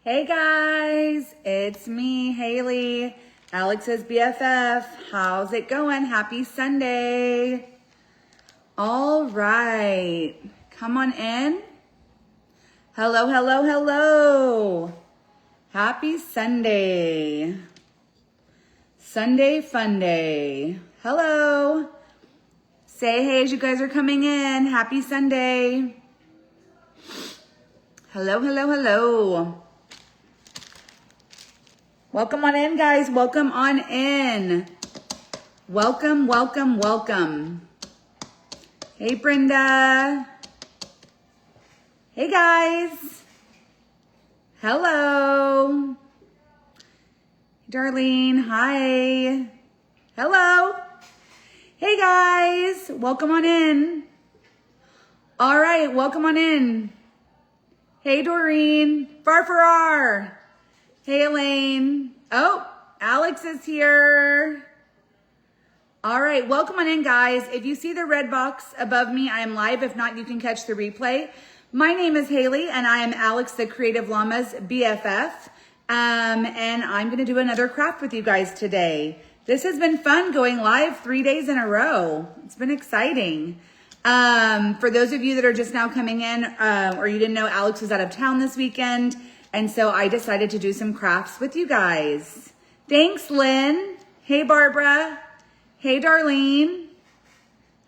Hey guys, it's me, Haley, Alex's BFF. How's it going? Happy Sunday. All right, come on in. Hello, hello, hello. Happy Sunday. Sunday fun day. Hello. Say hey as you guys are coming in. Happy Sunday. Hello, hello, hello. Welcome on in, guys. Welcome on in. Welcome, welcome, welcome. Hey, Brenda. Hey, guys. Hello. Darlene, hi. Hello. Hey, guys. Welcome on in. All right, welcome on in. Hey, Doreen. Farfarar. Hey, Elaine. Oh, Alex is here. All right, welcome on in, guys. If you see the red box above me, I am live. If not, you can catch the replay. My name is Haley, and I am Alex, the Creative Llama's BFF. And I'm going to do another craft with you guys today. This has been fun going live 3 days in a row. It's been exciting. For those of you that are just now coming in, or you didn't know, Alex was out of town this weekend. And so I decided to do some crafts with you guys. Thanks, Lynn. Hey, Barbara. Hey, Darlene.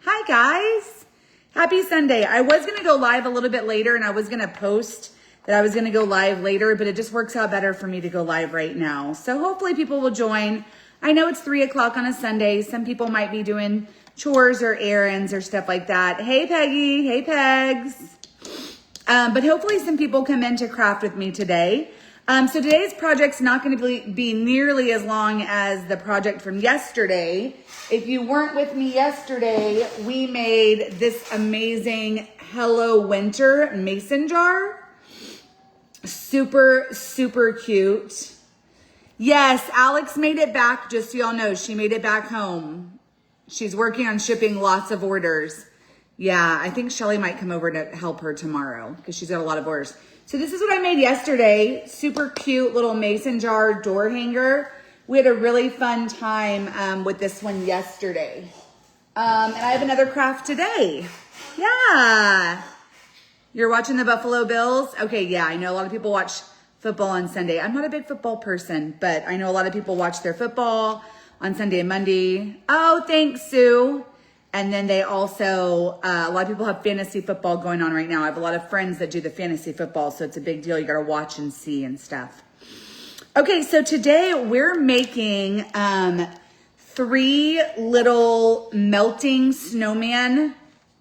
Hi, guys. Happy Sunday. I was going to go live a little bit later, and I was going to post that I was going to go live later, but it just works out better for me to go live right now. So hopefully people will join. I know it's 3 o'clock on a Sunday. Some people might be doing chores or errands or stuff like that. Hey, Peggy. Hey, Pegs. But hopefully some people come in to craft with me today. So today's project's not going to be nearly as long as the project from yesterday. If you weren't with me yesterday, we made this amazing Hello Winter mason jar. Super, super cute. Yes, Alex made it back, just so y'all know. She made it back home. She's working on shipping lots of orders. Yeah, I think Shelly might come over to help her tomorrow because she's got a lot of orders. So this is what I made yesterday. Super cute little mason jar door hanger. We had a really fun time with this one yesterday. And I have another craft today. Yeah. You're watching the Buffalo Bills? Okay, yeah, I know a lot of people watch football on Sunday. I'm not a big football person, but I know a lot of people watch their football on Sunday and Monday. Oh, thanks, Sue. And then they also, a lot of people have fantasy football going on right now. I have a lot of friends that do the fantasy football, so it's a big deal. You got to watch and see and stuff. Okay, so today we're making 3 little melting snowman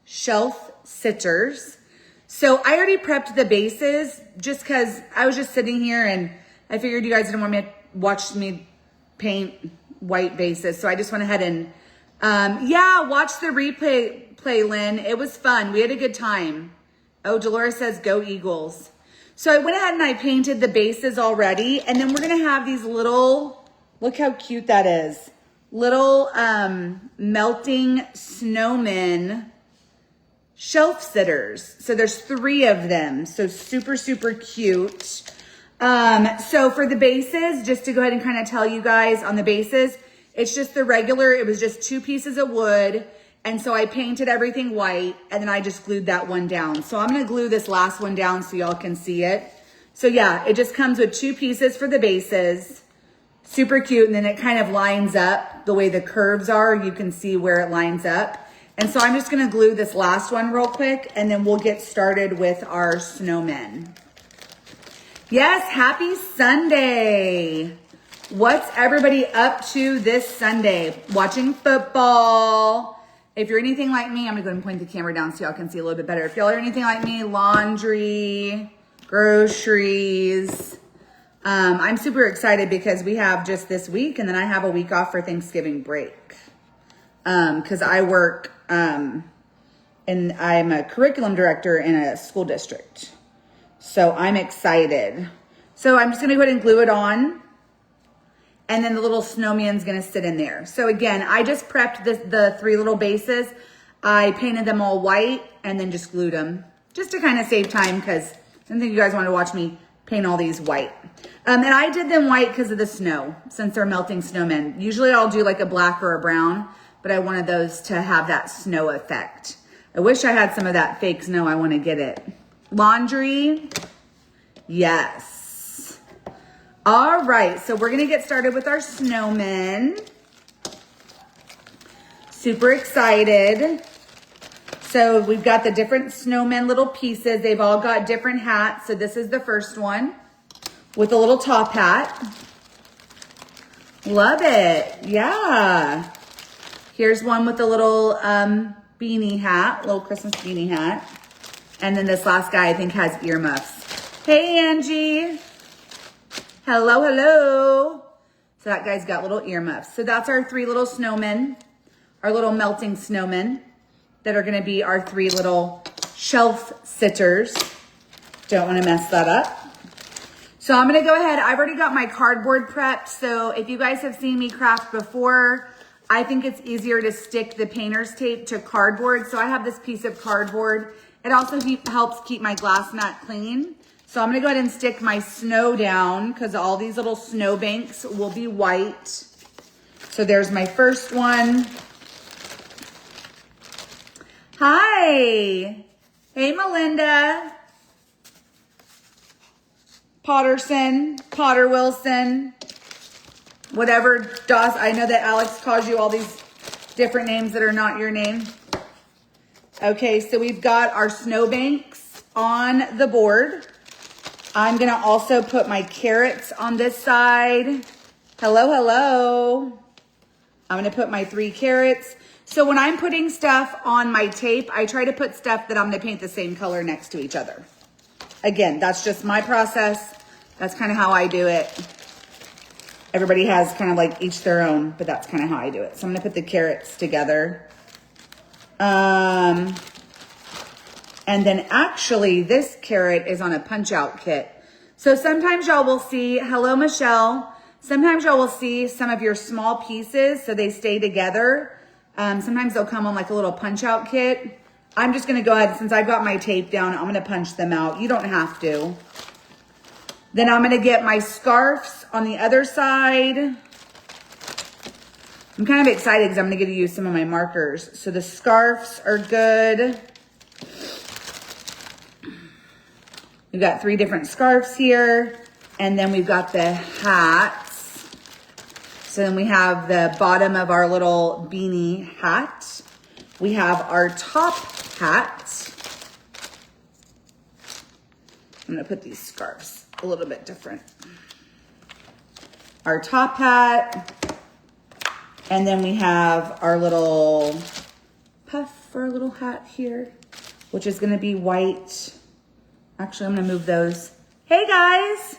shelf sitters. So I already prepped the bases just because I was just sitting here and I figured you guys didn't want me to watch me paint white bases. So I just went ahead and yeah, watch the replay, Lynn. It was fun. We had a good time. Oh, Dolores says, go Eagles. So I went ahead and I painted the bases already. And then we're going to have these little, look how cute that is. Little melting snowmen shelf sitters. So there's 3 of them. So super, super cute. So for the bases, just to go ahead and kind of tell you guys on the bases, it's just the regular, it was just 2 pieces of wood. And so I painted everything white and then I just glued that one down. So I'm gonna glue this last one down so y'all can see it. So yeah, it just comes with 2 pieces for the bases. Super cute. And then it kind of lines up the way the curves are. You can see where it lines up. And so I'm just gonna glue this last one real quick and then we'll get started with our snowmen. Yes, happy Sunday. What's everybody up to this Sunday? Watching football. If you're anything like me, I'm gonna go ahead and point the camera down so y'all can see a little bit better. If y'all are anything like me, laundry, groceries. I'm super excited because we have just this week and then I have a week off for Thanksgiving break. Cause I work, and I'm a curriculum director in a school district. So I'm excited. So I'm just gonna go ahead and glue it on. And then the little snowman's gonna sit in there. So again, I just prepped the 3 little bases. I painted them all white and then just glued them just to kind of save time because I don't think you guys want to watch me paint all these white. And I did them white because of the snow, since they're melting snowmen. Usually I'll do like a black or a brown, but I wanted those to have that snow effect. I wish I had some of that fake snow. I want to get it. Laundry. Yes. All right. So we're going to get started with our snowmen. Super excited. So we've got the different snowmen little pieces. They've all got different hats. So this is the first one with a little top hat. Love it. Yeah. Here's one with a little beanie hat, little Christmas beanie hat. And then this last guy I think has earmuffs. Hey, Angie. Hello, hello. So that guy's got little earmuffs. So that's our 3 little snowmen, our little melting snowmen that are gonna be our 3 little shelf sitters. Don't wanna mess that up. So I'm gonna go ahead, I've already got my cardboard prepped. So if you guys have seen me craft before, I think it's easier to stick the painter's tape to cardboard. So I have this piece of cardboard. It also helps keep my glass mat clean. So I'm gonna go ahead and stick my snow down because all these little snow banks will be white. So there's my first one. Hi. Hey, Melinda. Potter Wilson, whatever. Doss, I know that Alex calls you all these different names that are not your name. Okay, so we've got our snowbanks on the board. I'm gonna also put my carrots on this side. Hello, hello. I'm gonna put my 3 carrots. So when I'm putting stuff on my tape, I try to put stuff that I'm gonna paint the same color next to each other. Again, that's just my process. That's kind of how I do it. Everybody has kind of like each their own, but that's kind of how I do it. So I'm gonna put the carrots together. And then actually this carrot is on a punch out kit. So sometimes y'all will see, hello Michelle. Sometimes y'all will see some of your small pieces so they stay together. Sometimes they'll come on like a little punch out kit. I'm just gonna go ahead, since I've got my tape down, I'm gonna punch them out. You don't have to. Then I'm gonna get my scarves on the other side. I'm kind of excited because I'm gonna get to use some of my markers. So the scarves are good. We've got 3 different scarves here. And then we've got the hats. So then we have the bottom of our little beanie hat. We have our top hat. I'm gonna put these scarves a little bit different. Our top hat. And then we have our little puff for a little hat here, which is gonna be white. Actually, I'm gonna move those. Hey guys,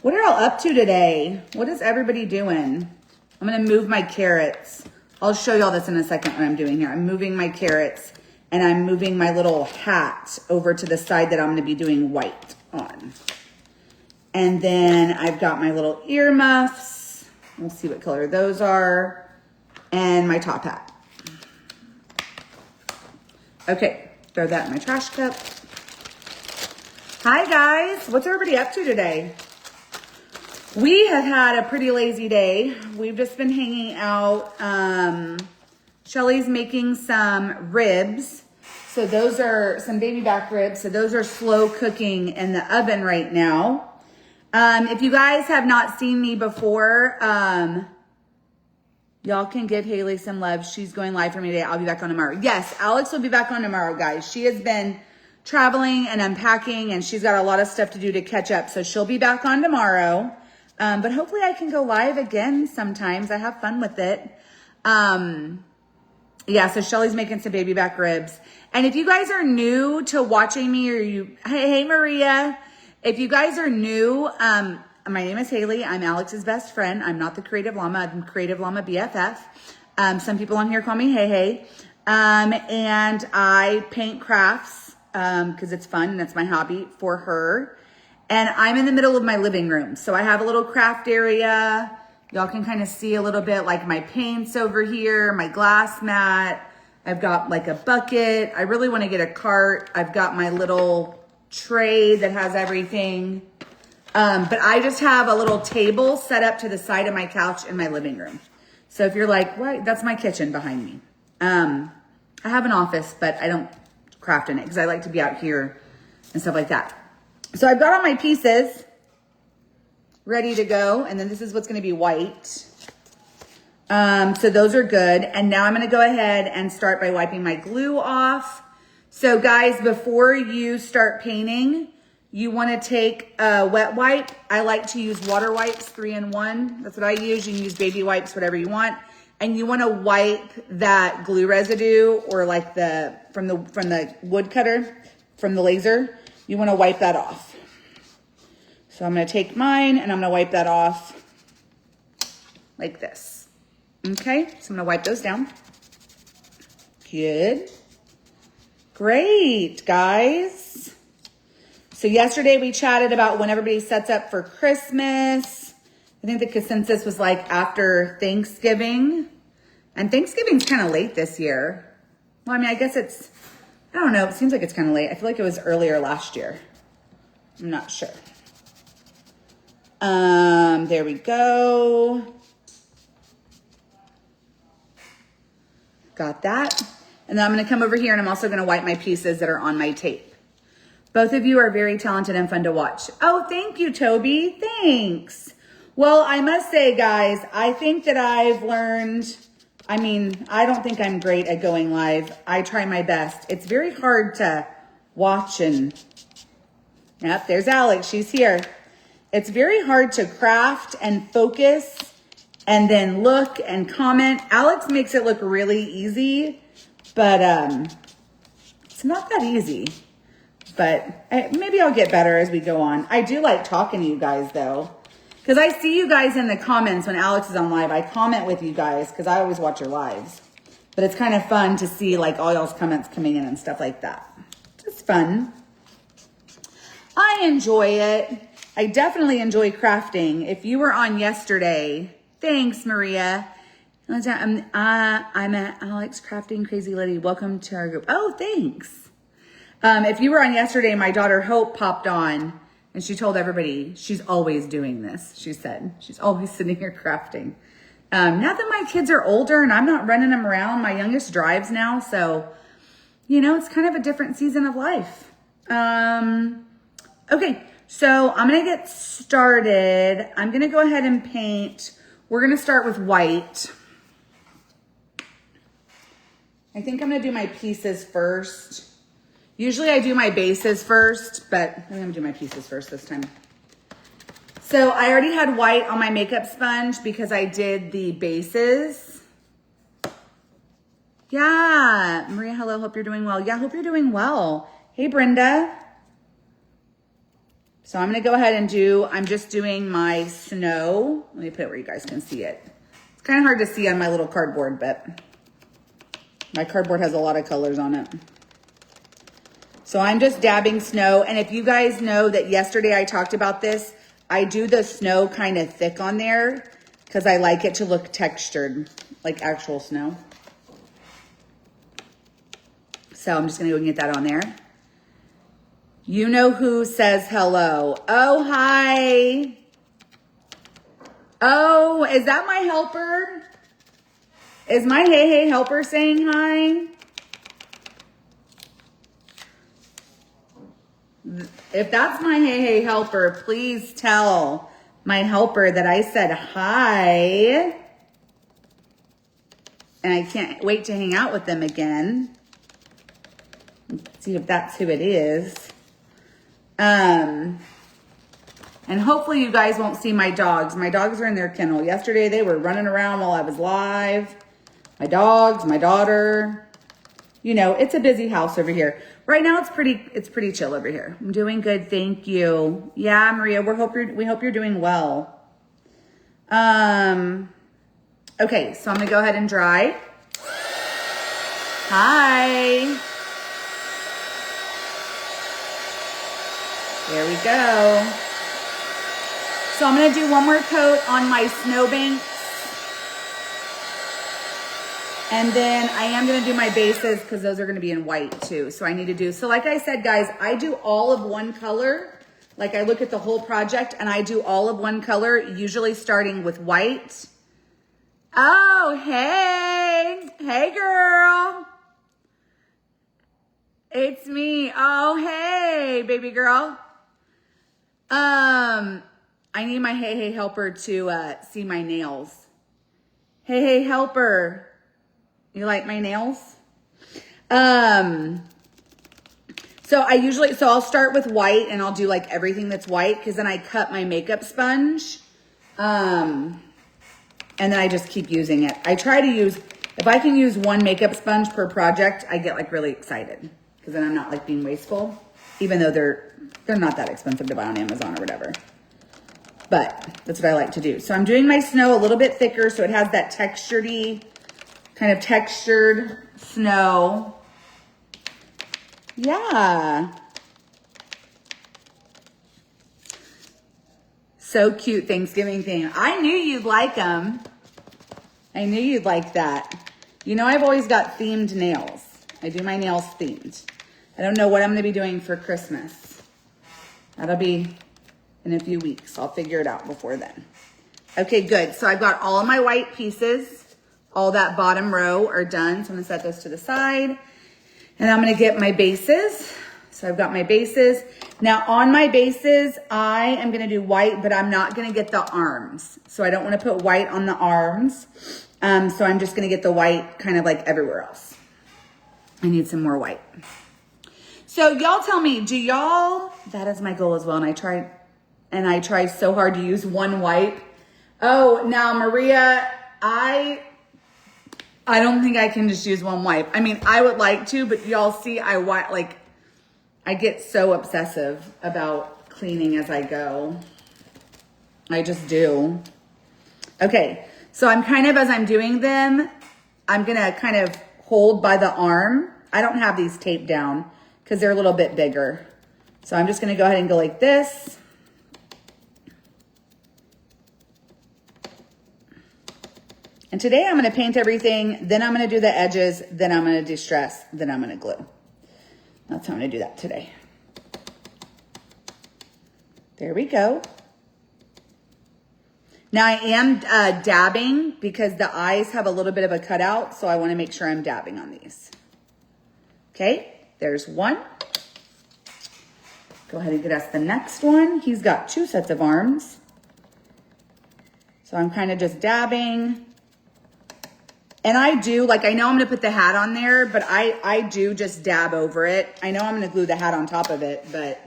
what are y'all up to today? What is everybody doing? I'm gonna move my carrots. I'll show y'all this in a second what I'm doing here. I'm moving my carrots and I'm moving my little hat over to the side that I'm gonna be doing white on. And then I've got my little earmuffs. We'll see what color those are. And my top hat. Okay, throw that in my trash cup. Hi guys, what's everybody up to today? We have had a pretty lazy day. We've just been hanging out. Shelly's making some ribs. So those are some baby back ribs. So those are slow cooking in the oven right now. If you guys have not seen me before, y'all can give Haley some love. She's going live for me today. I'll be back on tomorrow. Yes, Alex will be back on tomorrow, guys. She has been traveling and unpacking and she's got a lot of stuff to do to catch up. So she'll be back on tomorrow. But hopefully I can go live again sometimes. I have fun with it. Yeah, so Shelly's making some baby back ribs. And if you guys are new to watching me or hey Maria, if you guys are new, my name is Haley. I'm Alex's best friend. I'm not the Creative Llama. I'm Creative Llama BFF. Some people on here call me Hey. And I paint crafts, cause it's fun and it's my hobby for her. And I'm in the middle of my living room. So I have a little craft area. Y'all can kind of see a little bit like my paints over here, my glass mat. I've got like a bucket. I really want to get a cart. I've got my little tray that has everything. But I just have a little table set up to the side of my couch in my living room. So if you're like, what? That's my kitchen behind me. I have an office, but I don't craft in it because I like to be out here and stuff like that. So I've got all my pieces ready to go. And then this is what's going to be white. So those are good. And now I'm going to go ahead and start by wiping my glue off. So guys, before you start painting, you want to take a wet wipe. I like to use water wipes, 3-in-1. That's what I use. You can use baby wipes, whatever you want. And you want to wipe that glue residue or like from the wood cutter, from the laser. You want to wipe that off. So I'm going to take mine and I'm going to wipe that off like this. Okay, so I'm going to wipe those down. Good. Great, guys. So yesterday we chatted about when everybody sets up for Christmas. I think the consensus was like after Thanksgiving. And Thanksgiving's kind of late this year. Well, I mean, I guess it's, I don't know. It seems like it's kind of late. I feel like it was earlier last year. I'm not sure. There we go. Got that. And then I'm going to come over here and I'm also going to wipe my pieces that are on my tape. Both of you are very talented and fun to watch. Oh, thank you, Toby. Thanks. Well, I must say, guys, I think that I've learned, I mean, I don't think I'm great at going live. I try my best. It's very hard to watch and, yep, there's Alex. She's here. It's very hard to craft and focus and then look and comment. Alex makes it look really easy, but it's not that easy. But maybe I'll get better as we go on. I do like talking to you guys, though. Because I see you guys in the comments when Alex is on live. I comment with you guys because I always watch your lives. But it's kind of fun to see like all y'all's comments coming in and stuff like that. It's fun. I enjoy it. I definitely enjoy crafting. If you were on yesterday, thanks, Maria. I'm at Alex Crafting Crazy Lady. Welcome to our group. Oh, thanks. If you were on yesterday, my daughter Hope popped on and she told everybody she's always doing this. She said she's always sitting here crafting. Now that my kids are older and I'm not running them around, my youngest drives now. So, you know, it's kind of a different season of life. Okay, so I'm going to get started. I'm going to go ahead and paint. We're going to start with white. I think I'm going to do my pieces first. Usually I do my bases first, but I'm going to do my pieces first this time. So I already had white on my makeup sponge because I did the bases. Yeah, Maria, hello, hope you're doing well. Yeah, hope you're doing well. Hey, Brenda. So I'm going to go ahead and I'm just doing my snow. Let me put it where you guys can see it. It's kind of hard to see on my little cardboard, but my cardboard has a lot of colors on it. So I'm just dabbing snow. And if you guys know that yesterday I talked about this, I do the snow kind of thick on there because I like it to look textured like actual snow. So I'm just going to go get that on there. You know who says hello. Oh, hi. Oh, is that my helper? Is my hey helper saying hi? If that's my hey helper, please tell my helper that I said hi. And I can't wait to hang out with them again. Let's see if that's who it is. And hopefully you guys won't see my dogs. My dogs are in their kennel. Yesterday they were running around while I was live. My dogs, my daughter. You know, it's a busy house over here. Right now it's pretty chill over here. I'm doing good, thank you. Yeah, Maria, we hope you're doing well. Okay, so I'm gonna go ahead and dry. Hi. There we go. So I'm gonna do one more coat on my snowbanks. And then I am going to do my bases because those are going to be in white too. So I need to do, so like I said, guys, I do all of one color. Like I look at the whole project and I do all of one color, usually starting with white. Oh, hey. Hey, girl. It's me. Oh, hey, baby girl. I need my Hey Hey helper to see my nails. Hey Hey helper. You like my nails? So I'll start with white and I'll do like everything that's white because then I cut my makeup sponge. And then I just keep using it. I try to use, if I can use one makeup sponge per project, I get like really excited because then I'm not like being wasteful, even though they're not that expensive to buy on Amazon or whatever. But that's what I like to do. So I'm doing my snow a little bit thicker so it has that kind of textured snow. Yeah. So cute Thanksgiving theme. I knew you'd like them. I knew you'd like that. You know, I've always got themed nails. I do my nails themed. I don't know what I'm going to be doing for Christmas. That'll be in a few weeks. I'll figure it out before then. Okay, good. So I've got all of my white pieces. All that bottom row are done. So I'm going to set those to the side. And I'm going to get my bases. So I've got my bases. Now on my bases, I am going to do white, but I'm not going to get the arms. So I don't want to put white on the arms. So I'm just going to get the white kind of like everywhere else. I need some more white. So y'all tell me, that is my goal as well. And I try so hard to use one wipe. Oh, now Maria, I don't think I can just use one wipe. I mean, I would like to, but y'all see, I get so obsessive about cleaning as I go. I just do. Okay, so I'm kind of, as I'm doing them, I'm gonna kind of hold by the arm. I don't have these taped down because they're a little bit bigger. So I'm just gonna go ahead and go like this. And today I'm gonna paint everything, then I'm gonna do the edges, then I'm gonna distress, then I'm gonna glue. That's how I'm gonna do that today. There we go. Now I am dabbing because the eyes have a little bit of a cutout, so I wanna make sure I'm dabbing on these. Okay, there's one. Go ahead and get us the next one. He's got 2 sets of arms. So I'm kind of just dabbing. And I do, like, I know I'm gonna put the hat on there, but I do just dab over it. I know I'm gonna glue the hat on top of it, but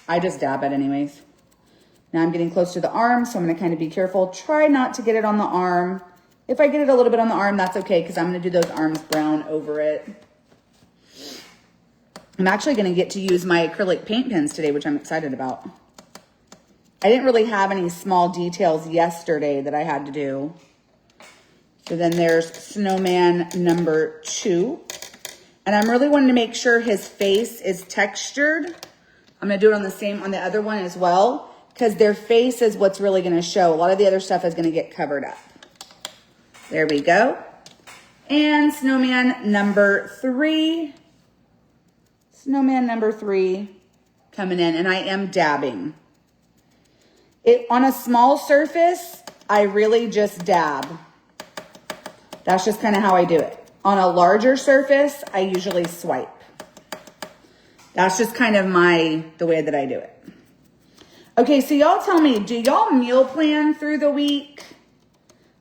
I just dab it anyways. Now I'm getting close to the arm, so I'm gonna kind of be careful. Try not to get it on the arm. If I get it a little bit on the arm, that's okay, because I'm gonna do those arms brown over it. I'm actually gonna get to use my acrylic paint pens today, which I'm excited about. I didn't really have any small details yesterday that I had to do. So then there's snowman number 2. And I'm really wanting to make sure his face is textured. I'm gonna do it on the other one as well, because their face is what's really gonna show. A lot of the other stuff is gonna get covered up. There we go. And snowman number 3. Snowman number 3 coming in, and I am dabbing. On a small surface, I really just dab. That's just kind of how I do it. On a larger surface, I usually swipe. That's just kind of the way that I do it. Okay, so y'all tell me, do y'all meal plan through the week?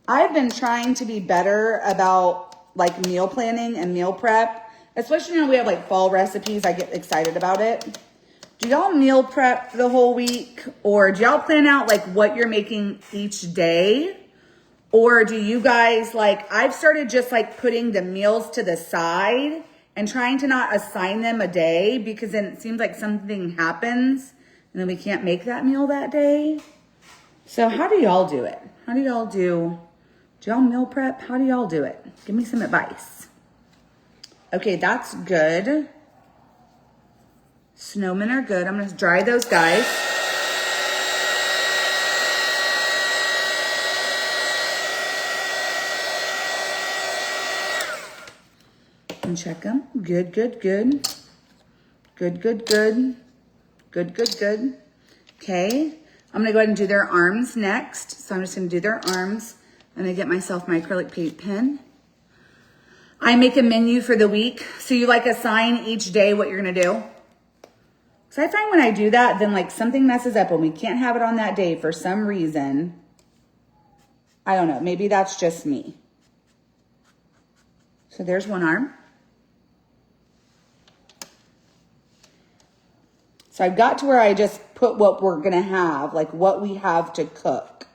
I've been trying to be better about like meal planning and meal prep. Especially when we have like fall recipes, I get excited about it. Do y'all meal prep the whole week? Or do y'all plan out like what you're making each day? Or do you guys I've started just like putting the meals to the side and trying to not assign them a day, because then it seems like something happens and then we can't make that meal that day. So how do y'all do it? How do y'all do y'all meal prep? How do y'all do it? Give me some advice. Okay, that's good. Snowmen are good. I'm gonna dry those guys. And check them. Good, good, good. Good, good, good. Good, good, good. Okay, I'm gonna go ahead and do their arms next. So I'm just gonna do their arms. I'm gonna get myself my acrylic paint pen. I make a menu for the week. So you like assign each day what you're gonna do. So I find when I do that, then like something messes up when we can't have it on that day for some reason. I don't know, maybe that's just me. So there's one arm. So I've got to where I just put what we're gonna have, like what we have to cook,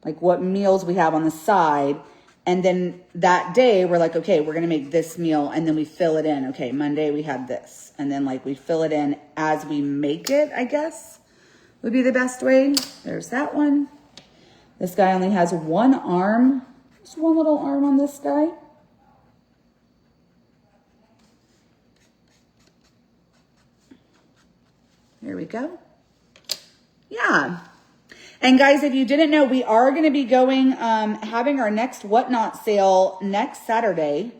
like what meals we have on the side. And then that day we're like, okay, we're gonna make this meal, and then we fill it in. Okay, Monday we had this. And then like we fill it in as we make it, I guess, would be the best way. There's that one. This guy only has one arm. Just one little arm on this guy. There we go. Yeah. And guys, if you didn't know, we are going to be going, having our next Whatnot sale next Saturday.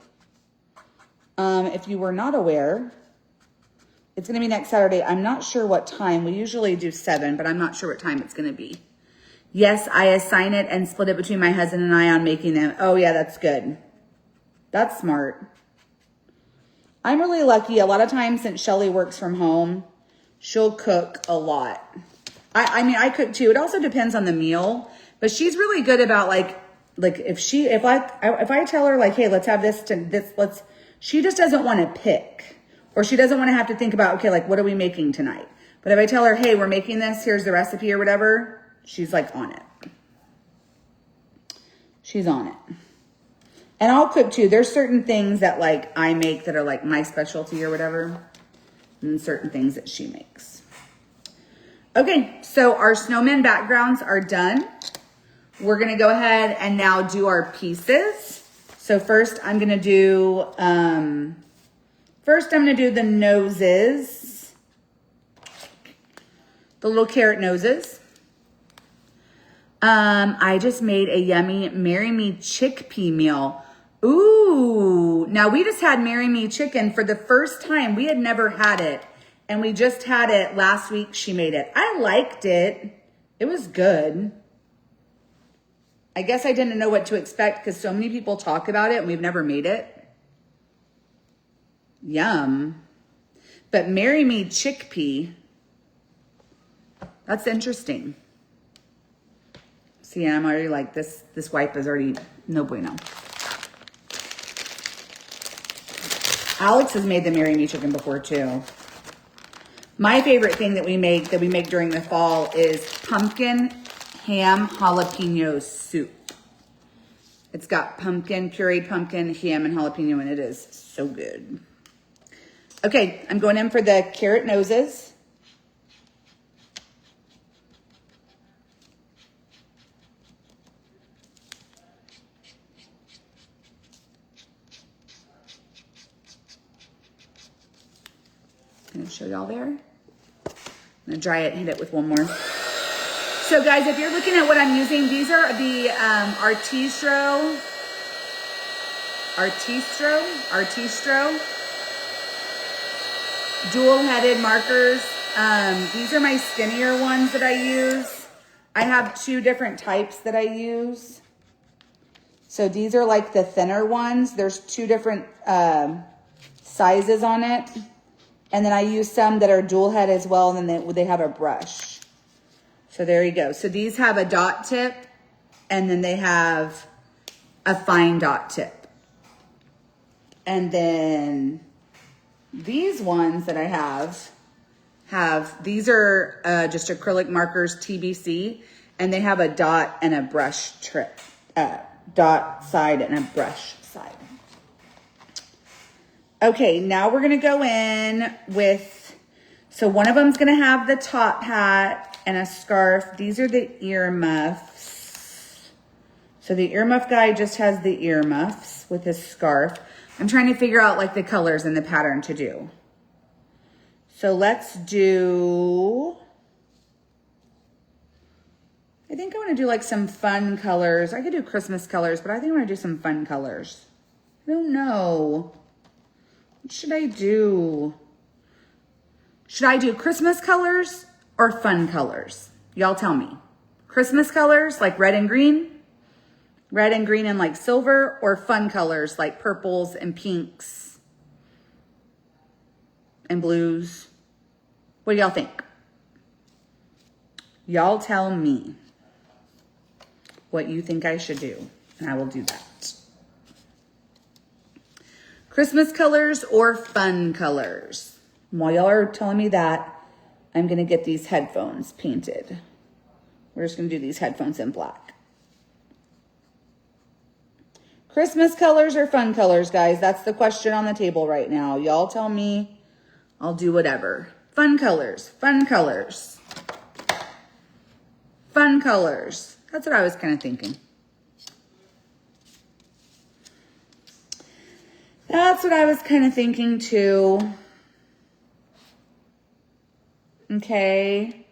If you were not aware, it's going to be next Saturday. I'm not sure what time. We usually do 7, but I'm not sure what time it's going to be. Yes, I assign it and split it between my husband and I on making them. Oh yeah, that's good. That's smart. I'm really lucky. A lot of times since Shelly works from home, she'll cook a lot. I mean, I cook too. It also depends on the meal, but she's really good about like if I tell her like, hey, let's have this to this, she just doesn't want to pick, or she doesn't want to have to think about, okay, like what are we making tonight? But if I tell her, hey, we're making this, here's the recipe or whatever, she's like on it. She's on it. And I'll cook too. There's certain things that like I make that are like my specialty or whatever, and certain things that she makes. Okay, so our snowman backgrounds are done. We're gonna go ahead and now do our pieces. So first I'm gonna do, the noses, the little carrot noses. I just made a yummy Marry Me chickpea meal. Ooh, now we just had Marry Me chicken for the first time. We had never had it. And we just had it last week. She made it. I liked it. It was good. I guess I didn't know what to expect because so many people talk about it and we've never made it. Yum. But Marry Me chickpea, that's interesting. See, I'm already like, this wipe is already no bueno. Alex has made the Marry Me chicken before too. My favorite thing that we make during the fall is pumpkin ham jalapeno soup. It's got pumpkin, pureed pumpkin, ham, and jalapeno, and it is so good. Okay, I'm going in for the carrot noses. I'm gonna show y'all there. I'm gonna dry it and hit it with one more. So guys, if you're looking at what I'm using, these are the Artistro dual-headed markers. These are my skinnier ones that I use. I have 2 different types that I use. So these are like the thinner ones. There's 2 different sizes on it. And then I use some that are dual head as well, and then they have a brush. So there you go. So these have a dot tip, and then they have a fine dot tip. And then these ones that I have these are just acrylic markers, TBC, and they have a dot and a brush tip, dot side and a brush side. Okay, now we're gonna go in with, so one of them's gonna have the top hat and a scarf. These are the earmuffs. So the earmuff guy just has the earmuffs with his scarf. I'm trying to figure out like the colors and the pattern to do. So let's do, I think I wanna do like some fun colors. I could do Christmas colors, but I think I wanna do some fun colors. I don't know. What should I do? Should I do Christmas colors or fun colors? Y'all tell me. Christmas colors like red and green and like silver, or fun colors like purples and pinks and blues? What do y'all think? Y'all tell me what you think I should do, and I will do that. Christmas colors or fun colors? While y'all are telling me that, I'm gonna get these headphones painted. We're just gonna do these headphones in black. Christmas colors or fun colors, guys? That's the question on the table right now. Y'all tell me, I'll do whatever. Fun colors, fun colors. Fun colors. That's what I was kind of thinking. That's what I was kind of thinking too. Okay.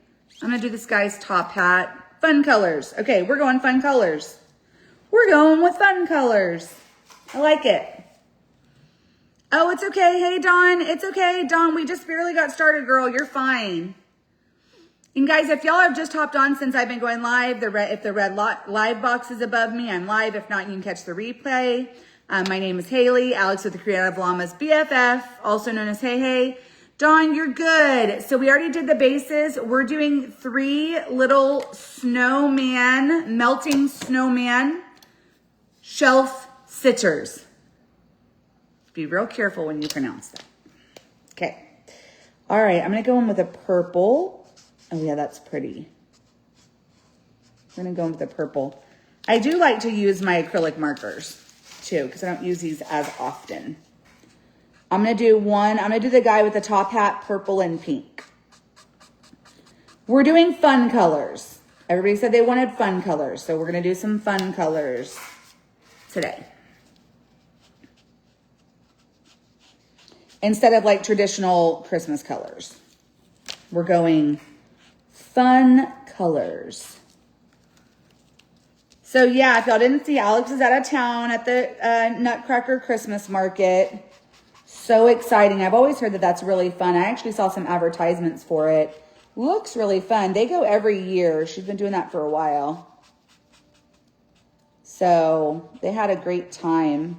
I'm going to do this guy's top hat. Fun colors. Okay, we're going fun colors. We're going with fun colors. I like it. Oh, it's okay. Hey, Dawn. It's okay. Dawn, we just barely got started, girl. You're fine. And guys, if y'all have just hopped on since I've been going live, if the red live box is above me, I'm live. If not, you can catch the replay. My name is Haley, Alex with the Creative Llamas BFF, also known as Hey Hey. Dawn, you're good. So we already did the bases. We're doing 3 little snowman, melting snowman shelf sitters. Be real careful when you pronounce that. Okay. All right, I'm going to go in with a purple. Oh, yeah, that's pretty. I'm going to go in with a purple. I do like to use my acrylic markers, too, because I don't use these as often. I'm going to do the guy with the top hat, purple and pink. We're doing fun colors. Everybody said they wanted fun colors, so we're going to do some fun colors today. Instead of like traditional Christmas colors. We're going fun colors. So yeah, if y'all didn't see, Alex is out of town at the Nutcracker Christmas Market. So exciting. I've always heard that that's really fun. I actually saw some advertisements for it. Looks really fun. They go every year. She's been doing that for a while. So they had a great time.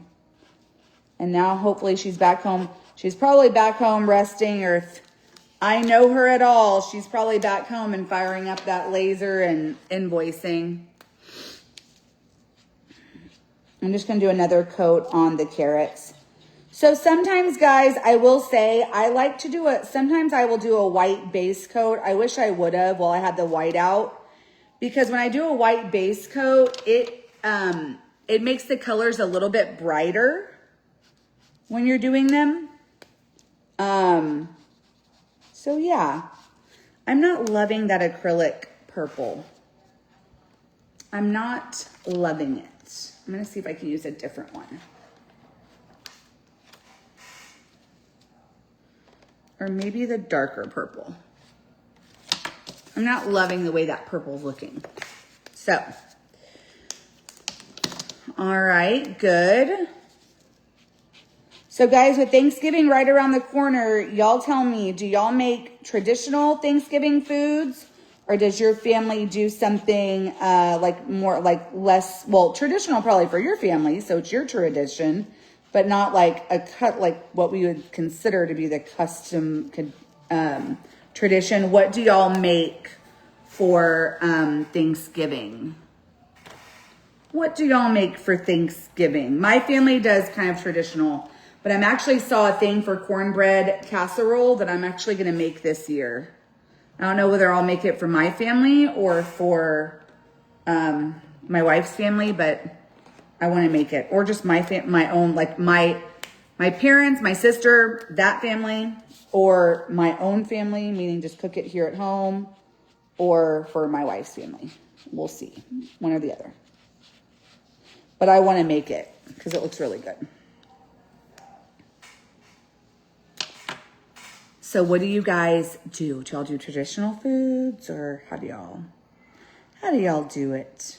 And now hopefully she's back home. She's probably back home resting, or if I know her at all, she's probably back home and firing up that laser and invoicing. I'm just going to do another coat on the carrots. So sometimes, guys, I will say I like to sometimes I will do a white base coat. I wish I would have while I had the white out, because when I do a white base coat, it makes the colors a little bit brighter when you're doing them. So yeah, I'm not loving that acrylic purple. I'm not loving it. I'm going to see if I can use a different one. Or maybe the darker purple. I'm not loving the way that purple's looking. So, all right, good. So guys, with Thanksgiving right around the corner, y'all tell me, do y'all make traditional Thanksgiving foods, or does your family do something less, well, traditional probably for your family, so it's your tradition, but not like like what we would consider to be the custom tradition? What do y'all make for Thanksgiving? What do y'all make for Thanksgiving? My family does kind of traditional, but I'm actually saw a thing for cornbread casserole that I'm actually going to make this year. I don't know whether I'll make it for my family or for my wife's family, but I want to make it. Or just my own, like my parents, my sister, that family, or my own family, meaning just cook it here at home, or for my wife's family. We'll see. One or the other. But I want to make it because it looks really good. So what do you guys do? Do y'all do traditional foods, or how do y'all do it?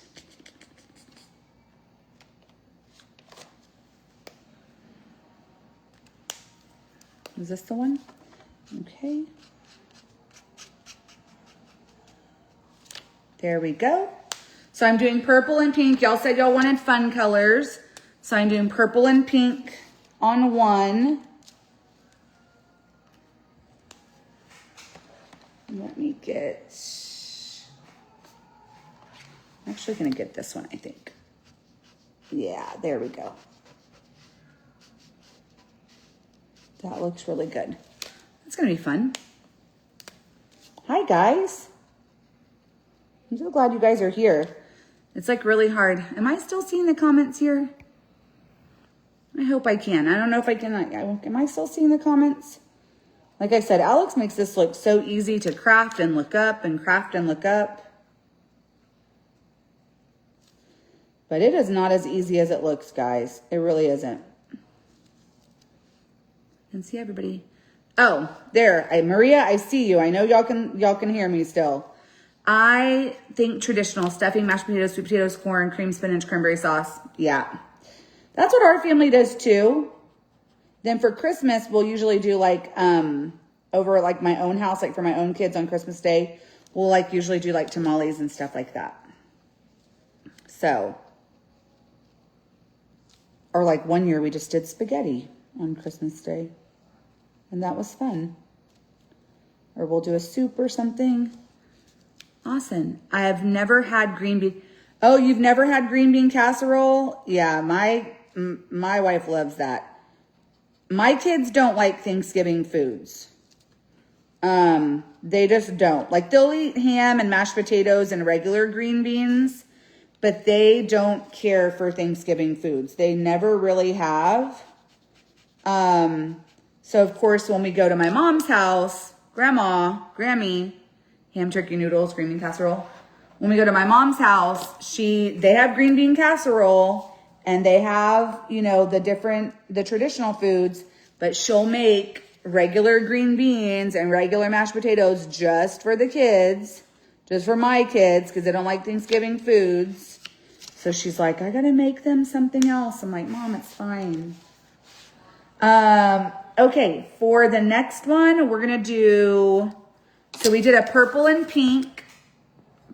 Is this the one? Okay. There we go. So I'm doing purple and pink. Y'all said y'all wanted fun colors. So I'm doing purple and pink on one. Let me get, I'm actually gonna get this one, I think. Yeah, there we go. That looks really good. It's gonna be fun. Hi guys. I'm so glad you guys are here. It's like really hard. Am I still seeing the comments here? I hope I can. I don't know if I can. Am I still seeing the comments? Like I said, Alex makes this look so easy to craft and look up and craft and look up. But it is not as easy as it looks, guys. It really isn't. And see everybody. Oh, there. Maria, I see you. I know y'all can hear me still. I think traditional stuffing, mashed potatoes, sweet potatoes, corn, cream spinach, cranberry sauce. Yeah. That's what our family does too. Then for Christmas, we'll usually do like, over like my own house, like for my own kids on Christmas Day, we'll like usually do like tamales and stuff like that. So, or like one year we just did spaghetti on Christmas Day and that was fun. Or we'll do a soup or something. Awesome. I have never had green bean. Oh, you've never had green bean casserole? Yeah, my wife loves that. My kids don't like Thanksgiving foods. They just don't. Like they'll eat ham and mashed potatoes and regular green beans, but they don't care for Thanksgiving foods. They never really have. So of course, when we go to my mom's house, Grammy, ham, turkey, noodles, green bean casserole. When we go to my mom's house, they have green bean casserole and they have, you know, the traditional foods, but she'll make regular green beans and regular mashed potatoes just for the kids, just for my kids, because they don't like Thanksgiving foods. So she's like, I gotta make them something else. I'm like, Mom, it's fine. Okay, for the next one, we're gonna do, so we did a purple and pink.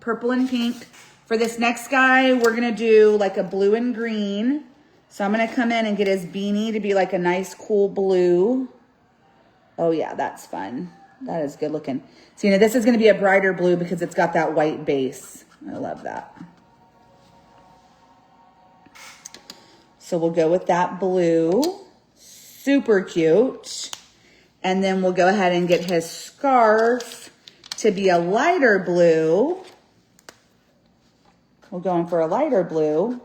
For this next guy, we're gonna do like a blue and green. So I'm gonna come in and get his beanie to be like a nice cool blue. Oh yeah, that's fun. That is good looking. So, you know, this is gonna be a brighter blue because it's got that white base. I love that. So we'll go with that blue. Super cute. And then we'll go ahead and get his scarf to be a lighter blue. We'll go in for a lighter blue.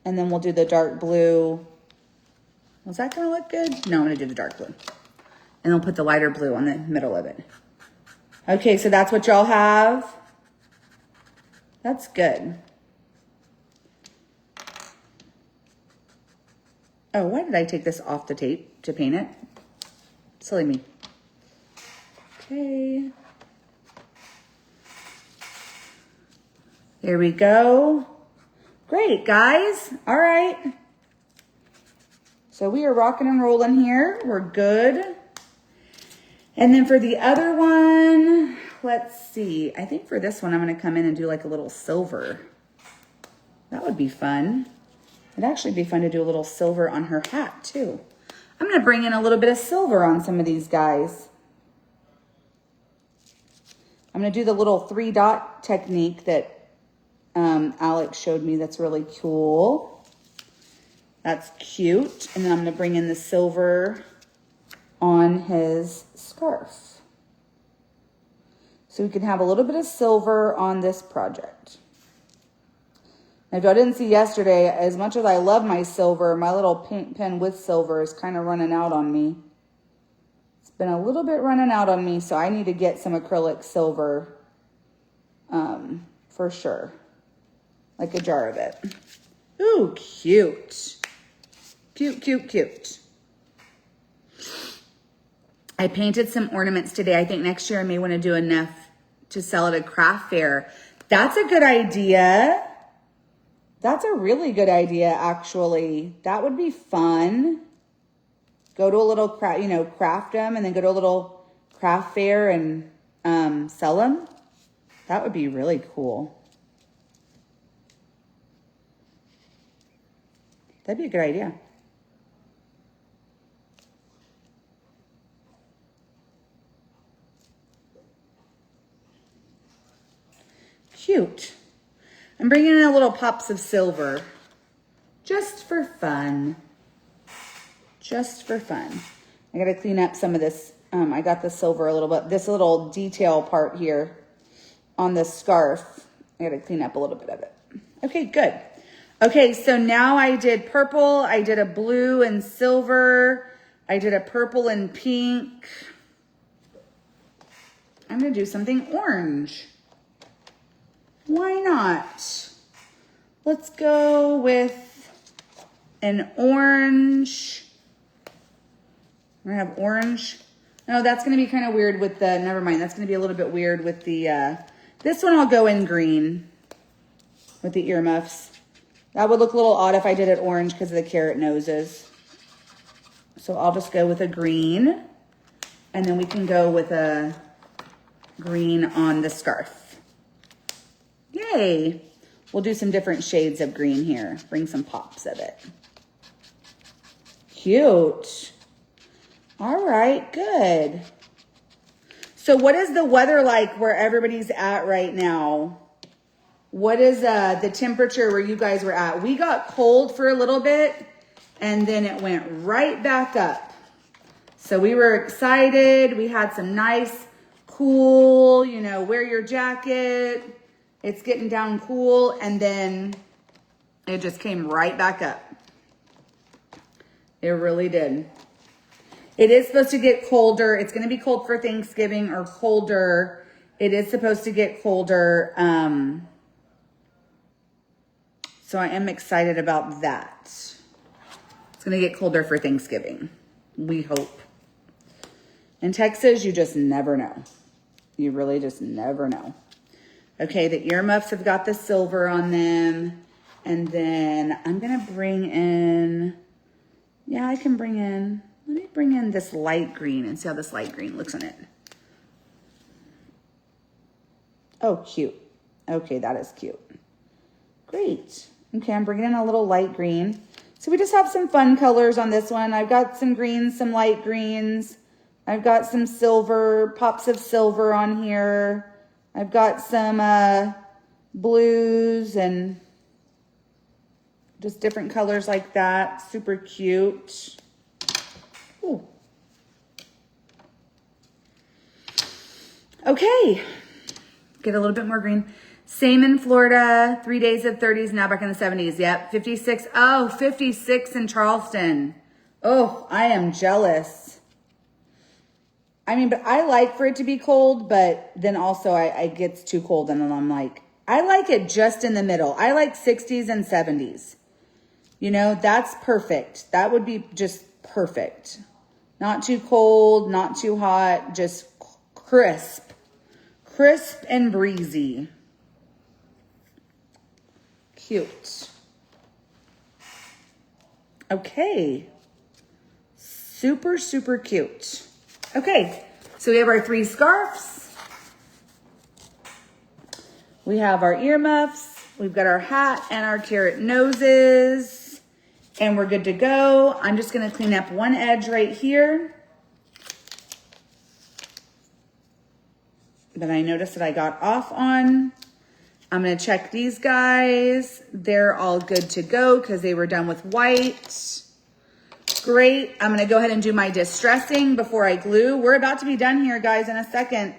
And then we'll do the dark blue. Was that gonna look good? No, I'm gonna do the dark blue. And we'll put the lighter blue on the middle of it. Okay, so that's what y'all have. That's good. Oh, why did I take this off the tape to paint it? Silly me. Okay. There we go. Great, guys. All right. So we are rocking and rolling here. We're good. And then for the other one, let's see. I think for this one, I'm going to come in and do like a little silver. That would be fun. It'd actually be fun to do a little silver on her hat too. I'm going to bring in a little bit of silver on some of these guys. I'm going to do the little 3-dot technique that Alex showed me. That's really cool. That's cute. And then I'm going to bring in the silver on his scarf. So we can have a little bit of silver on this project. If y'all didn't see yesterday, as much as I love my silver, my little paint pen with silver is kind of running out on me. It's been a little bit running out on me, so I need to get some acrylic silver for sure. Like a jar of it. Ooh, cute. Cute, cute, cute. I painted some ornaments today. I think next year I may want to do enough to sell at a craft fair. That's a good idea. That's a really good idea, actually. That would be fun. Go to a little craft, you know, craft them and then go to a little craft fair and sell them. That would be really cool. That'd be a good idea. Cute. I'm bringing in a little pops of silver just for fun. Just for fun. I got to clean up some of this. I got the silver a little bit. This little detail part here on the scarf, I got to clean up a little bit of it. Okay, good. Okay, so now I did purple. I did a blue and silver. I did a purple and pink. I'm going to do something orange. Why not? Let's go with an orange. We're going to have orange. No, that's going to be kind of weird with the, never mind. That's going to be a little bit weird with the, this one I'll go in green with the earmuffs. That would look a little odd if I did it orange because of the carrot noses. So I'll just go with a green. And then we can go with a green on the scarf. Yay. We'll do some different shades of green here. Bring some pops of it. Cute. All right, good. So what is the weather like where everybody's at right now? What is the temperature where you guys were at? We got cold for a little bit and then it went right back up. So we were excited. We had some nice, cool, you know, wear your jacket. It's getting down cool. And then it just came right back up. It really did. It is supposed to get colder. It's going to be cold for Thanksgiving or colder. It is supposed to get colder. So I am excited about that. It's going to get colder for Thanksgiving. We hope. In Texas, you just never know. You really just never know. Okay, the earmuffs have got the silver on them. And then I'm going to bring in, yeah, I can bring in, let me bring in this light green and see how this light green looks on it. Oh, cute. Okay, that is cute. Great. Okay, I'm bringing in a little light green. So we just have some fun colors on this one. I've got some greens, some light greens. I've got some silver, pops of silver on here. I've got some blues and just different colors like that. Super cute. Ooh. Okay. Get a little bit more green. Same in Florida. 3 days of 30s, now back in the 70s. Yep, 56. Oh, 56 in Charleston. Oh, I am jealous. I mean, but I like for it to be cold, but then also it gets too cold and then I'm like, I like it just in the middle. I like 60s and 70s. You know, that's perfect. That would be just perfect. Not too cold, not too hot, just crisp. Crisp and breezy. Cute. Okay. Super, super cute. Okay, so we have our 3 scarves. We have our earmuffs. We've got our hat and our carrot noses. And we're good to go. I'm just going to clean up one edge right here that I noticed that I got off on. I'm going to check these guys. They're all good to go because they were done with white. Great. I'm going to go ahead and do my distressing before I glue. We're about to be done here, guys, in a second.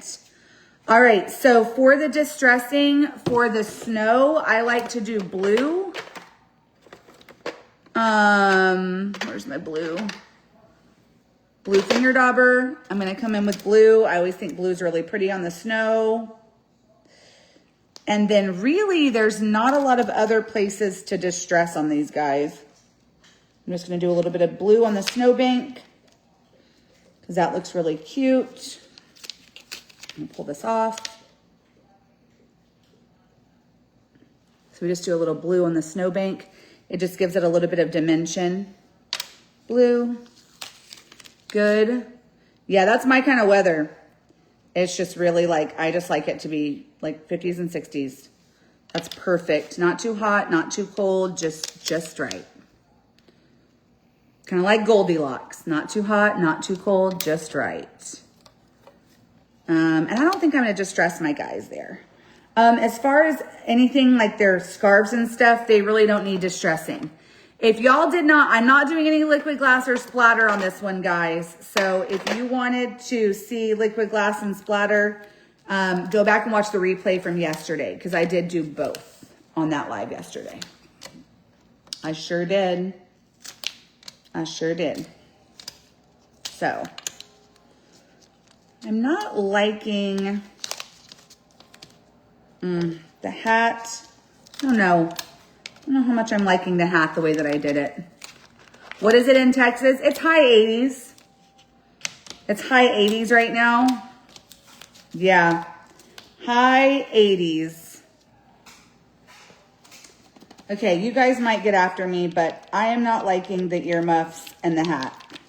All right. So for the distressing, for the snow, I like to do blue. Where's my blue? Blue finger dauber. I'm going to come in with blue. I always think blue is really pretty on the snow. And then really, there's not a lot of other places to distress on these guys. I'm just going to do a little bit of blue on the snowbank because that looks really cute. I'm going to pull this off. So we just do a little blue on the snowbank. It just gives it a little bit of dimension. Blue. Good. Yeah, that's my kind of weather. It's just really like, I just like it to be like 50s and 60s. That's perfect. Not too hot, not too cold, just right. Kind of like Goldilocks. Not too hot, not too cold, just right. And I don't think I'm going to distress my guys there. As far as anything like their scarves and stuff, they really don't need distressing. If y'all did not, I'm not doing any liquid glass or splatter on this one, guys. So if you wanted to see liquid glass and splatter, go back and watch the replay from yesterday, because I did do both on that live yesterday. I sure did. I sure did. So I'm not liking the hat. I don't know how much I'm liking the hat the way that I did it. What is it in Texas? It's high 80s. It's high 80s right now. Yeah, high 80s. Okay, you guys might get after me, but I am not liking the earmuffs and the hat.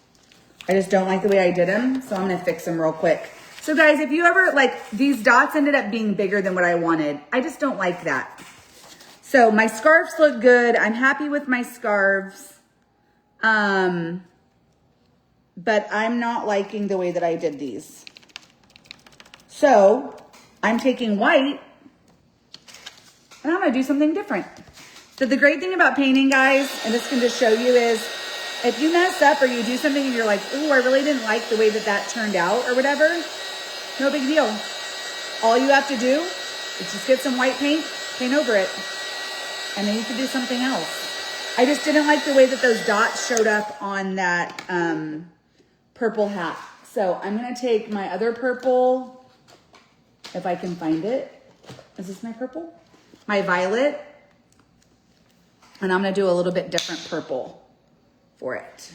I just don't like the way I did them, so I'm gonna fix them real quick. So guys, if you ever, like, these dots ended up being bigger than what I wanted. I just don't like that. So my scarves look good. I'm happy with my scarves. But I'm not liking the way that I did these. So I'm taking white and I'm gonna do something different. So the great thing about painting, guys, and this can just show you, is if you mess up or you do something and you're like, ooh, I really didn't like the way that that turned out or whatever, no big deal. All you have to do is just get some white paint, paint over it, and then you can do something else. I just didn't like the way that those dots showed up on that purple hat. So I'm gonna take my other purple, if I can find it. Is this my purple? My violet. And I'm gonna do a little bit different purple for it.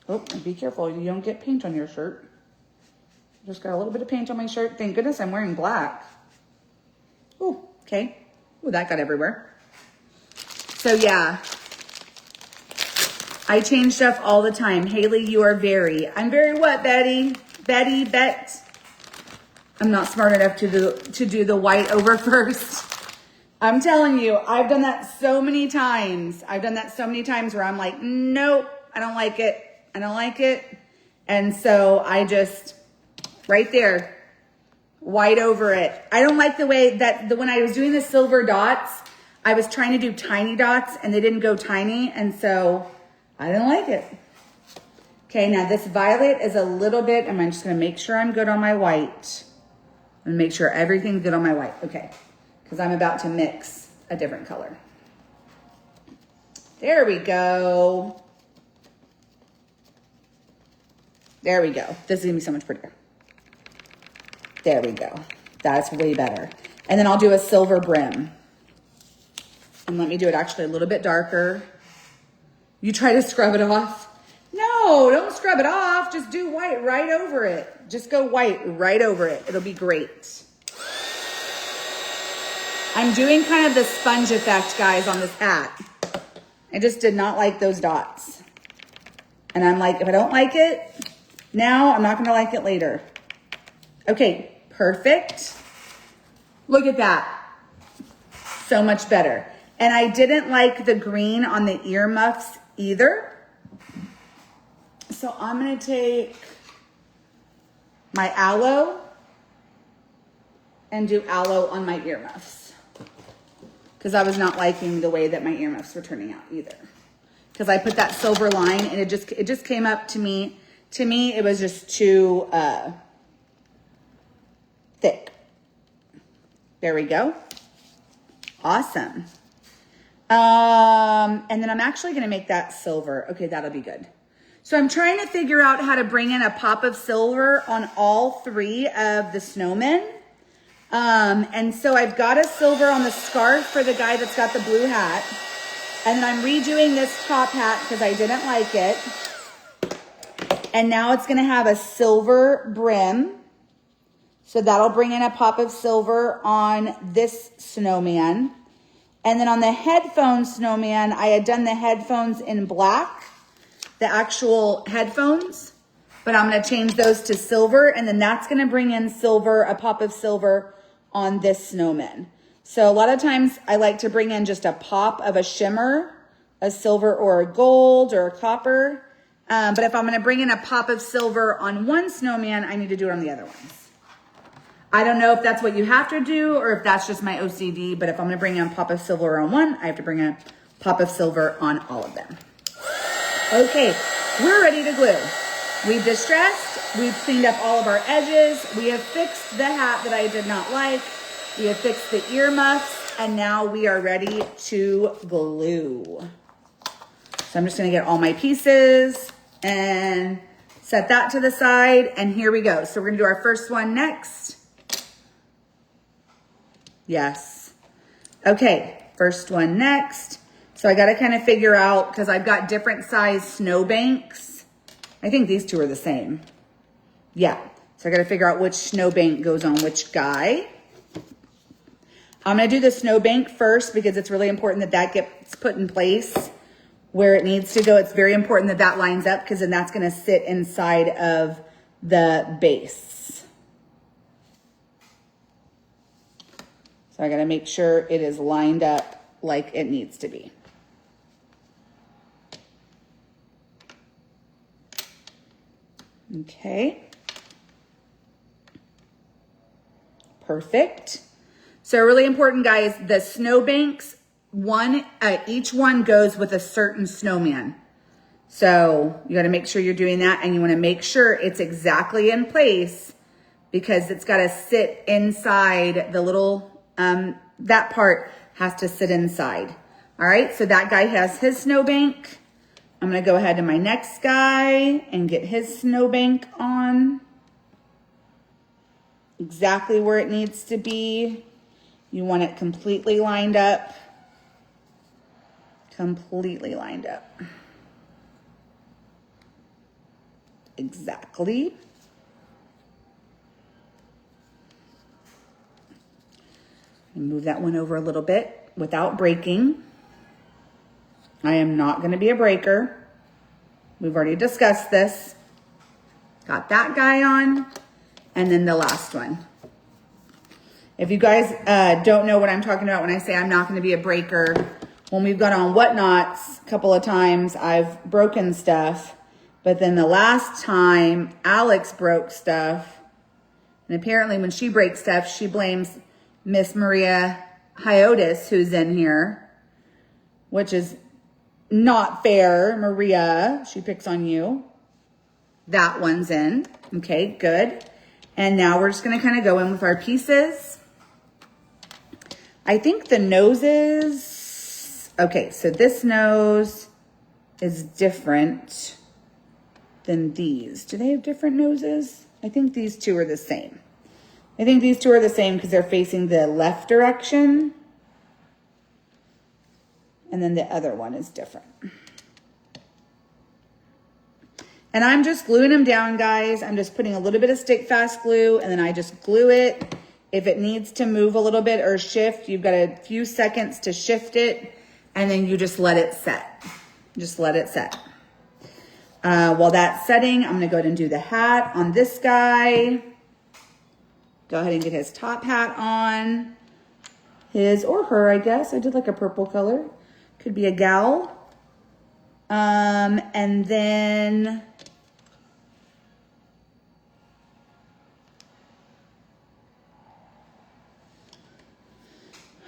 Oh, and be careful, you don't get paint on your shirt. Just got a little bit of paint on my shirt. Thank goodness I'm wearing black. Ooh, okay. Ooh, that got everywhere. So yeah, I change stuff all the time. Haley, you are very, I'm very what, Betty? Bet. I'm not smart enough to do the white over first. I'm telling you, I've done that so many times. I've done that so many times where I'm like, nope, I don't like it. I don't like it. And so I just, right there, white over it. I don't like the way that when I was doing the silver dots, I was trying to do tiny dots and they didn't go tiny. And so I didn't like it. Okay, now this violet is a little bit, I'm just gonna make sure I'm good on my white. And make sure everything's good on my white. Okay, because I'm about to mix a different color. There we go. There we go. This is gonna be so much prettier. There we go. That's way better. And then I'll do a silver brim. And let me do it actually a little bit darker. You try to scrub it off. No, don't scrub it off. Just do white right over it. Just go white right over it. It'll be great. I'm doing kind of the sponge effect, guys, on this hat. I just did not like those dots. And I'm like, if I don't like it now, I'm not going to like it later. Okay, perfect. Look at that. So much better. And I didn't like the green on the earmuffs either. So I'm going to take my aloe and do aloe on my earmuffs, because I was not liking the way that my earmuffs were turning out either. Because I put that silver line and it just came up to me. To me, it was just too thick. There we go. Awesome. And then I'm actually going to make that silver. Okay, that'll be good. So I'm trying to figure out how to bring in a pop of silver on all three of the snowmen. And so I've got a silver on the scarf for the guy that's got the blue hat. And then I'm redoing this top hat because I didn't like it. And now it's going to have a silver brim. So that'll bring in a pop of silver on this snowman. And then on the headphone snowman, I had done the headphones in black, the actual headphones, but I'm going to change those to silver. And then that's going to bring in silver, a pop of silver on this snowman. So a lot of times I like to bring in just a pop of a shimmer, a silver or a gold or a copper. But if I'm going to bring in a pop of silver on one snowman, I need to do it on the other ones. I don't know if that's what you have to do or if that's just my OCD, but if I'm going to bring in a pop of silver on one, I have to bring in a pop of silver on all of them. Okay, we're ready to glue. We've distressed, we've cleaned up all of our edges, we have fixed the hat that I did not like, we have fixed the earmuffs, and now we are ready to glue. So I'm just gonna get all my pieces and set that to the side, and here we go. So we're gonna do our first one next. Yes. Okay, first one next. So I gotta kind of figure out, because I've got different size snowbanks. I think these two are the same. Yeah, so I gotta figure out which snowbank goes on which guy. I'm gonna do the snowbank first because it's really important that that gets put in place where it needs to go. It's very important that that lines up because then that's gonna sit inside of the base. So I gotta make sure it is lined up like it needs to be. Okay. Perfect. So really important, guys, the snowbanks, each one goes with a certain snowman. So you got to make sure you're doing that, and you want to make sure it's exactly in place because it's got to sit inside the little, that part has to sit inside. All right, so that guy has his snowbank. I'm going to go ahead to my next guy and get his snowbank on exactly where it needs to be. You want it completely lined up. Completely lined up. Exactly. And move that one over a little bit without breaking. I am not going to be a breaker. We've already discussed this. Got that guy on. And then the last one. If you guys don't know what I'm talking about when I say I'm not going to be a breaker, when we've got on Whatnots a couple of times, I've broken stuff. But then the last time, Alex broke stuff. And apparently when she breaks stuff, she blames Miss Maria Hiotis, who's in here, which is not fair. Maria, she picks on you. That one's in. Okay, good. And now we're just going to kind of go in with our pieces. I think the noses, okay, so this nose is different than these. Do they have different noses? I think these two are the same. I think these two are the same because they're facing the left direction. And then the other one is different. And I'm just gluing them down, guys. I'm just putting a little bit of stick fast glue and then I just glue it. If it needs to move a little bit or shift, you've got a few seconds to shift it and then you just let it set. Just let it set. While that's setting, I'm gonna go ahead and do the hat on this guy. Go ahead and get his top hat on. His or her, I guess. I did like a purple color. Could be a gal. And then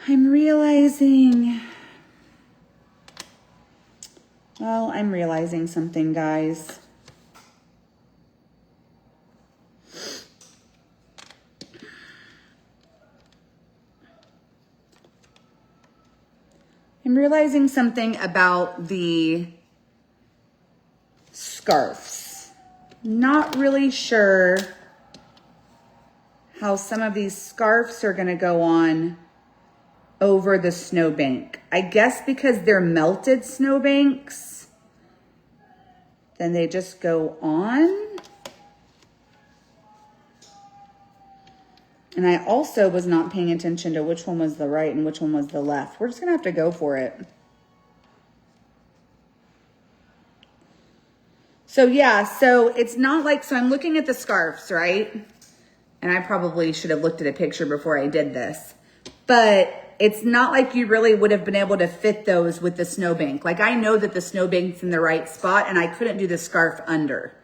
I'm realizing something, guys. I'm realizing something about the scarves. Not really sure how some of these scarves are going to go on over the snowbank. I guess because they're melted snowbanks, then they just go on. And I also was not paying attention to which one was the right and which one was the left. We're just gonna have to go for it. So yeah, so it's not like, so I'm looking at the scarves, right? And I probably should have looked at a picture before I did this. But it's not like you really would have been able to fit those with the snowbank. Like I know that the snowbank's in the right spot and I couldn't do the scarf under.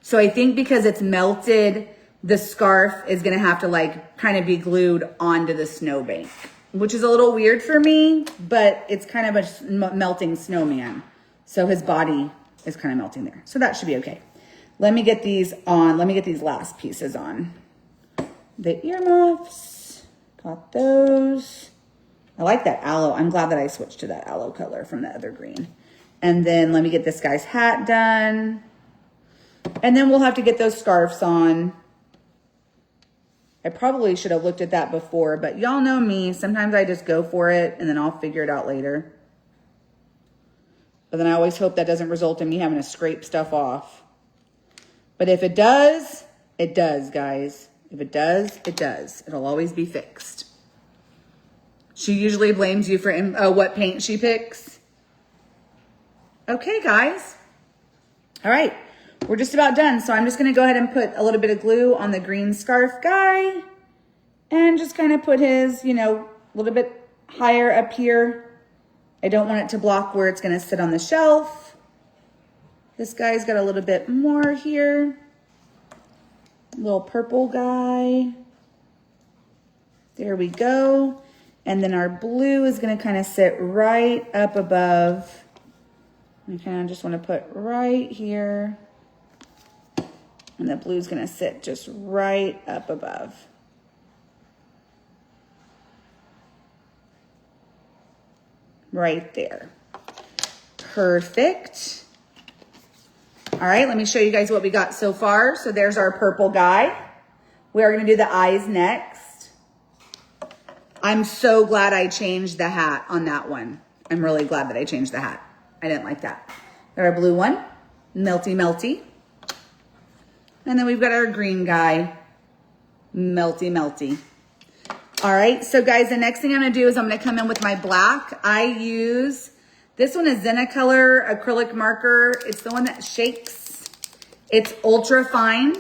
So I think because it's melted, the scarf is gonna have to like kind of be glued onto the snowbank, which is a little weird for me, but it's kind of a melting snowman. So his body is kind of melting there. So that should be okay. Let me get these on. Let me get these last pieces on. The earmuffs, got those. I like that aloe. I'm glad that I switched to that aloe color from the other green. And then let me get this guy's hat done. And then we'll have to get those scarves on. I probably should have looked at that before, but y'all know me. Sometimes I just go for it and then I'll figure it out later. But then I always hope that doesn't result in me having to scrape stuff off. But if it does, it does, guys. If it does, it does. It'll always be fixed. She usually blames you for what paint she picks. Okay, guys. All right. We're just about done. So I'm just going to go ahead and put a little bit of glue on the green scarf guy. And just kind of put his, you know, a little bit higher up here. I don't want it to block where it's going to sit on the shelf. This guy's got a little bit more here. Little purple guy. There we go. And then our blue is going to kind of sit right up above. I kind of just want to put right here. And the blue is going to sit just right up above. Right there. Perfect. All right, let me show you guys what we got so far. So there's our purple guy. We are going to do the eyes next. I'm so glad I changed the hat on that one. I'm really glad that I changed the hat. I didn't like that. Got our blue one, melty, melty. And then we've got our green guy, melty, melty. All right, so guys, the next thing I'm gonna do is I'm gonna come in with my black. I use, this one is Zenacolor acrylic marker. It's the one that shakes. It's ultra fine.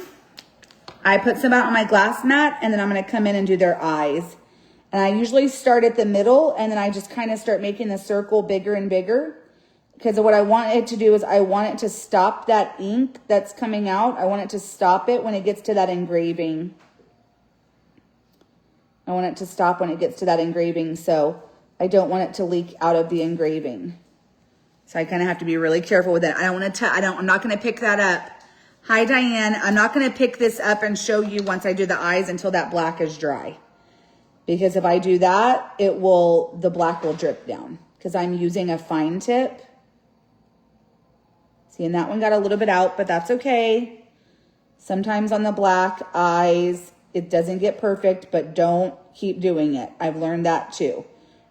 I put some out on my glass mat and then I'm gonna come in and do their eyes. And I usually start at the middle and then I just kind of start making the circle bigger and bigger. Because what I want it to do is I want it to stop that ink that's coming out. I want it to stop it when it gets to that engraving. I want it to stop when it gets to that engraving. So I don't want it to leak out of the engraving. So I kind of have to be really careful with it. I don't want to, I'm not going to pick that up. Hi, Diane. I'm not going to pick this up and show you once I do the eyes until that black is dry. Because if I do that, the black will drip down. Because I'm using a fine tip. See, and that one got a little bit out, but that's okay. Sometimes on the black eyes, it doesn't get perfect, but don't keep doing it. I've learned that too.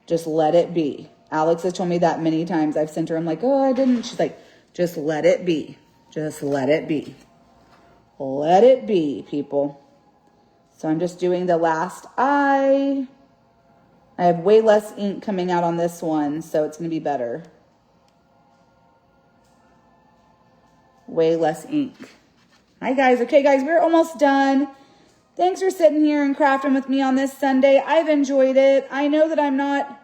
Just let it be. Alex has told me that many times. I've sent her, I'm like, oh, I didn't. She's like, just let it be. Just let it be. Let it be, people. So I'm just doing the last eye. I have way less ink coming out on this one, so it's going to be better. Way less ink. Hi, guys. Okay, guys, we're almost done. Thanks for sitting here and crafting with me on this Sunday. I've enjoyed it. I know that I'm not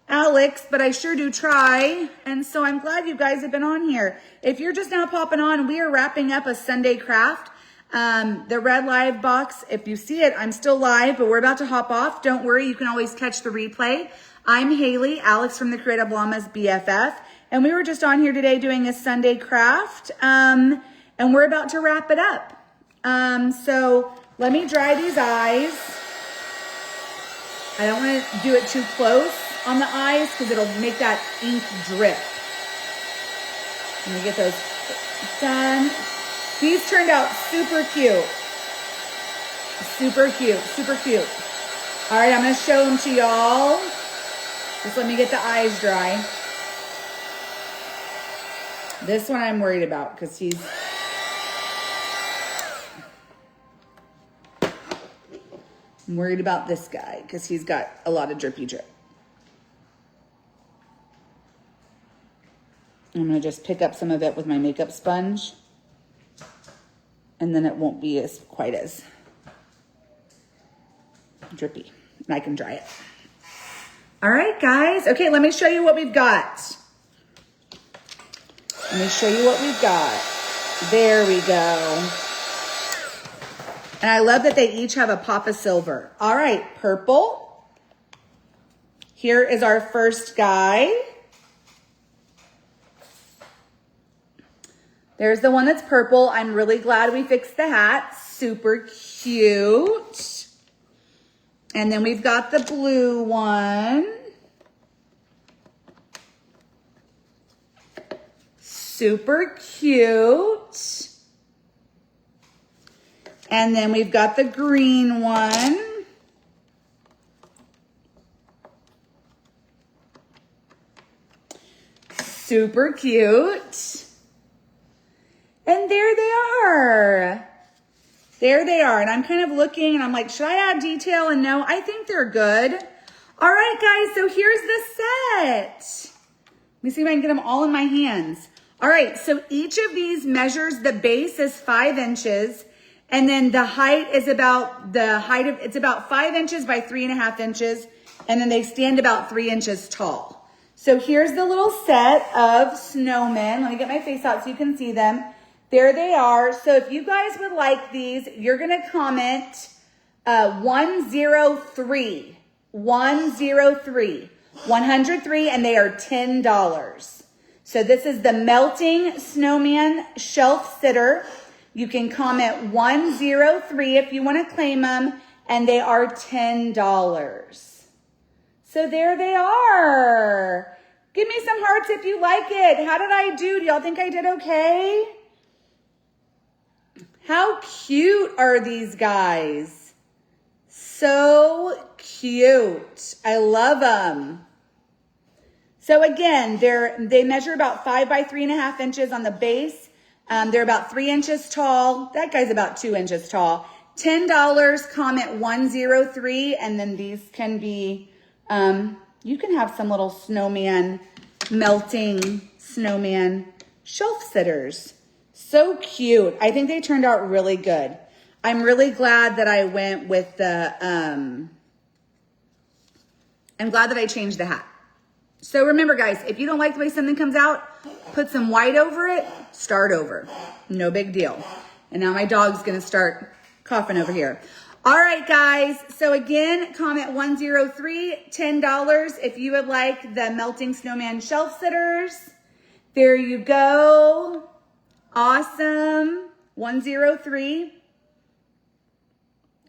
Alex, but I sure do try. And so I'm glad you guys have been on here. If you're just now popping on, we are wrapping up a Sunday craft. The red live box, if you see it, I'm still live, but we're about to hop off. Don't worry, you can always catch the replay. I'm Haley, Alex from the Creative Llamas BFF. And we were just on here today doing a Sunday craft, and we're about to wrap it up. So let me dry these eyes. I don't want to do it too close on the eyes because it'll make that ink drip. Let me get those done. These turned out super cute. Super cute, super cute. All right, I'm going to show them to y'all. Just let me get the eyes dry. This one I'm worried about because I'm worried about this guy because he's got a lot of drippy drip. I'm going to just pick up some of it with my makeup sponge. And then it won't be quite as drippy. And I can dry it. All right, guys. Okay, let me show you what we've got. Let me show you what we've got. There we go. And I love that they each have a pop of silver. All right, purple. Here is our first guy. There's the one that's purple. I'm really glad we fixed the hat. Super cute. And then we've got the blue one. Super cute. And then we've got the green one. Super cute. And there they are. There they are. And I'm kind of looking and I'm like, should I add detail? And no, I think they're good. All right, guys, so here's the set. Let me see if I can get them all in my hands. All right, so each of these measures, the base is 5 inches. And then the height is about it's about 5 inches by 3.5 inches. And then they stand about 3 inches tall. So here's the little set of snowmen. Let me get my face out so you can see them. There they are. So if you guys would like these, you're going to comment 103, 103, 103, and they are $10. So this is the Melting Snowman Shelf Sitter. You can comment 103 if you want to claim them, and they are $10. So there they are. Give me some hearts if you like it. How did I do? Do y'all think I did okay? How cute are these guys? So cute. I love them. So again, they measure about 5 by 3.5 inches on the base. They're about 3 inches tall. That guy's about 2 inches tall. $10, comment 103, and then these can be, you can have some little snowman, melting snowman shelf sitters. So cute. I think they turned out really good. I'm really glad that I went with the, I'm glad that I changed the hat. So remember, guys, if you don't like the way something comes out, put some white over it, start over. No big deal. And now my dog's going to start coughing over here. All right, guys. So again, comment 103, $10 if you would like the Melting Snowman Shelf Sitters. There you go. Awesome. 103.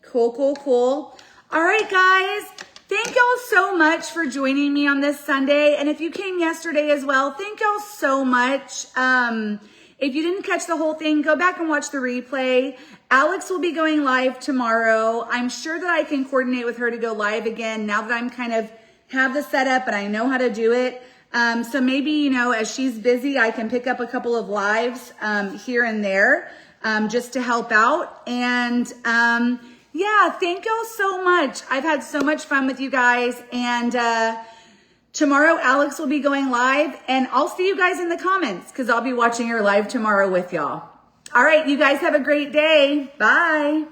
Cool, cool, cool. All right, guys. Thank y'all so much for joining me on this Sunday. And if you came yesterday as well, thank y'all so much. If you didn't catch the whole thing, go back and watch the replay. Alex will be going live tomorrow. I'm sure that I can coordinate with her to go live again now that I'm kind of have the setup and I know how to do it. So maybe, you know, as she's busy, I can pick up a couple of lives here and there just to help out. And yeah, thank y'all so much. I've had so much fun with you guys. And tomorrow, Alex will be going live. And I'll see you guys in the comments because I'll be watching her live tomorrow with y'all. All right, you guys have a great day. Bye.